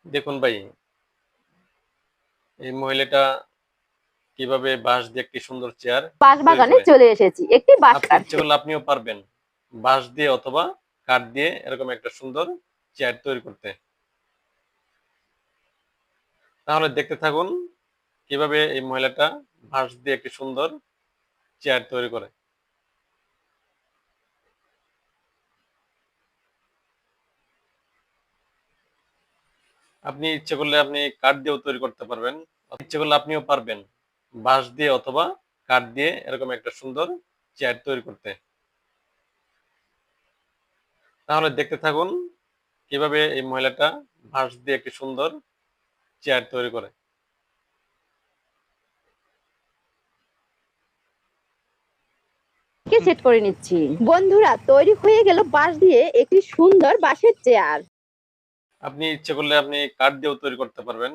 দেখুন ভাই, এই মহিলাটা কিভাবে বাঁশ দিয়ে একটি সুন্দর চেয়ার বাঁশ তৈরি বাগানে করে। চলে এসেছি, একটি বাঁশ আপনি ইচ্ছে কাটতে। করলে আপনিও পারবেন বাঁশ দিয়ে অথবা কাঠ দিয়ে এরকম একটা সুন্দর চেয়ার তৈরি করতে। তাহলে দেখতে থাকুন কিভাবে এই মহিলাটা বাঁশ দিয়ে একটি সুন্দর চেয়ার তৈরি করে। আপনি ইচ্ছে করলে আপনি কাঠ দিয়েও তৈরি করতে পারবেন, ইচ্ছে করলে আপনিও পারবেন বাঁশ দিয়ে অথবা কাঠ দিয়ে এরকম একটা সুন্দর চেয়ার তৈরি করতে। তাহলে দেখতে থাকুন কিভাবে এই মহিলাটা বাঁশ দিয়ে একটি সুন্দর চেয়ার তৈরি করে। কে সেট করে নিচ্ছি। বন্ধুরা, তৈরি হয়ে গেল বাঁশ দিয়ে একটি সুন্দর বাঁশের চেয়ার। আপনি ইচ্ছে করলে আপনি কাঠ দিয়েও তৈরি করতে পারবেন,